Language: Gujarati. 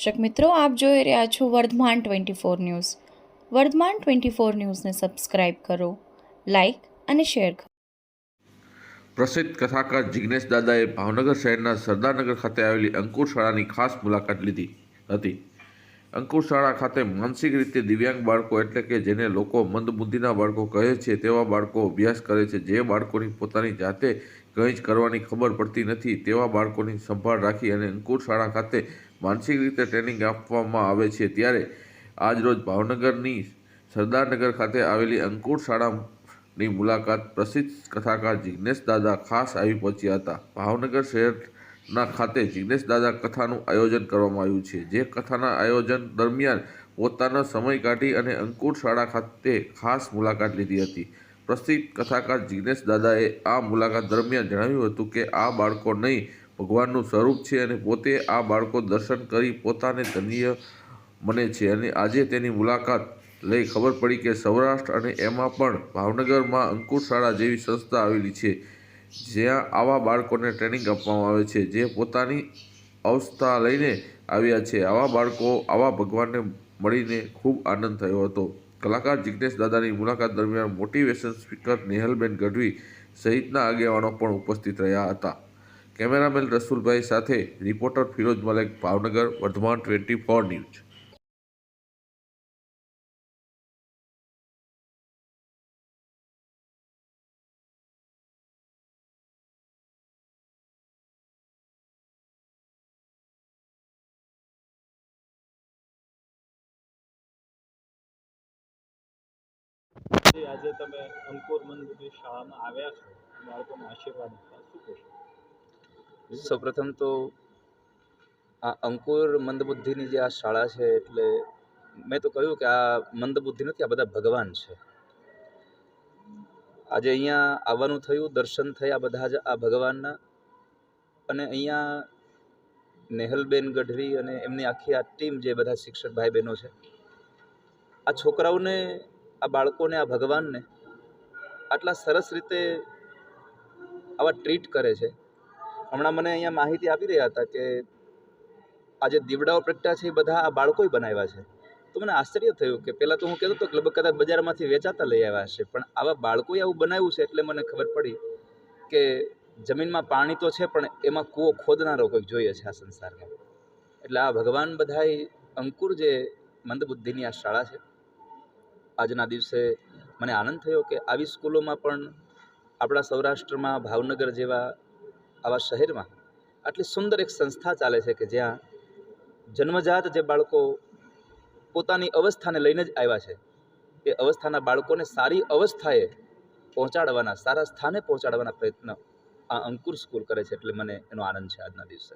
દર્શક મિત્રો, આપ જોઈ રહ્યા છો વર્ધમાન 24 ન્યૂઝ. વર્ધમાન 24 ન્યૂઝને સબસ્ક્રાઇબ કરો, લાઇક અને શેર કરો. પ્રસિદ્ધ કથાકાર જિગ્નેશ દાદાએ ભાવનગર શહેરના સરદારનગર ખાતે આવેલી અંકુર શાળાની ખાસ મુલાકાત લીધી હતી. અંકુર શાળા ખાતે માનસિક રીતે દિવ્યાંગ બાળકો એટલે કે જેને લોકો મંદબુદ્ધિના બાળકો કહે છે તેવા બાળકો અભ્યાસ કરે છે. જે બાળકોની પોતાની જાતે કંઈ જ કરવાની ખબર પડતી નથી તેવા બાળકોની સંભાળ રાખી અને અંકુર શાળા ખાતે માનસિક રીતે ટ્રેનિંગ આપવામાં આવે છે. ત્યારે આજરોજ ભાવનગરની સરદારનગર ખાતે આવેલી અંકુર શાળાની મુલાકાત પ્રસિદ્ધ કથાકાર જિગ્નેશ દાદા ખાસ આવી પહોંચ્યા હતા. ભાવનગર શહેરના ખાતે જિગ્નેશ દાદા કથાનું આયોજન કરવામાં આવ્યું છે. જે કથાના આયોજન દરમિયાન પોતાનો સમય કાઢી અને અંકુર શાળા ખાતે ખાસ મુલાકાત લીધી હતી. પ્રસિદ્ધ કથાકાર જિગ્નેશ દાદાએ આ મુલાકાત દરમિયાન જણાવ્યું હતું કે આ બાળકો નહીં ભગવાનનું સ્વરૂપ છે અને પોતે આ બાળકો દર્શન કરી પોતાને ધન્ય મને છે. અને આજે તેની મુલાકાત લઈ ખબર પડી કે સૌરાષ્ટ્ર અને એમાં પણ ભાવનગરમાં અંકુર શાળા જેવી સંસ્થા આવેલી છે જ્યાં આવા બાળકોને ટ્રેનિંગ આપવામાં આવે છે જે પોતાની અવસ્થા લઈને આવ્યા છે. આવા બાળકો આવા ભગવાનને મળીને ખૂબ આનંદ થયો હતો. કલાકાર જિગ્નેશ દાદાની મુલાકાત દરમિયાન મોટિવેશન સ્પીકર નેહલબેન ગઢવી સહિતના આગેવાનો પણ ઉપસ્થિત રહ્યા હતા. કેમેરામેન રસુલભાઈ સાથે રિપોર્ટર ફિરોઝ મલેક, ભાવનગર, વર્ધમાન 24 ન્યૂઝ. આજે તમે અંકુર મંદબુદ્ધિ શાળામાં આવ્યા છો, બાળકોને આશીર્વાદ આપવા, શું કહેશો? સૌપ્રથમ તો આ અંકુર મંદબુદ્ધિની જે આ શાળા છે, એટલે મેં તો કહ્યું કે આ મંદબુદ્ધિ નથી, આ બધા ભગવાન છે. આજે અહીંયા આવવાનું થયું, દર્શન થયા બધા જ આ ભગવાનના. અને અહીંયા નેહલબેન ગઢવી અને એમની આખી આ ટીમ, જે બધા શિક્ષક ભાઈ બહેનો છે, આ છોકરાઓને, આ બાળકોને, આ ભગવાનને આટલા સરસ રીતે આવા ટ્રીટ કરે છે. હમણાં મને અહીંયા માહિતી આપી રહ્યા હતા કે આ જે દીવડાઓ પ્રગટ્યા છે એ બધા આ બાળકોએ બનાવ્યા છે. તો મને આશ્ચર્ય થયું કે પહેલાં તો હું કહેતો હતો કે લગભગ કદાચ બજારમાંથી વેચાતા લઈ આવ્યા હશે, પણ આવા બાળકોએ આવું બનાવ્યું છે એટલે મને ખબર પડી કે જમીનમાં પાણી તો છે પણ એમાં કૂવો ખોદનારો કોઈક જોઈએ છે આ સંસારમાં. એટલે આ ભગવાન બધાય અંકુર જે મંદબુદ્ધિની આ શાળા છે, આજના દિવસે મને આનંદ થયો કે આવી સ્કૂલોમાં પણ આપણા સૌરાષ્ટ્રમાં ભાવનગર જેવા આવા શહેરમાં આટલી સુંદર એક સંસ્થા ચાલે છે કે જ્યાં જન્મજાત જે બાળકો પોતાની અવસ્થાને લઈને જ આવ્યા છે, એ અવસ્થાના બાળકોને સારી અવસ્થાએ પહોંચાડવાના, સારા સ્થાને પહોંચાડવાના પ્રયત્ન આ અંકુર સ્કૂલ કરે છે. એટલે મને એનો આનંદ છે આજના દિવસે.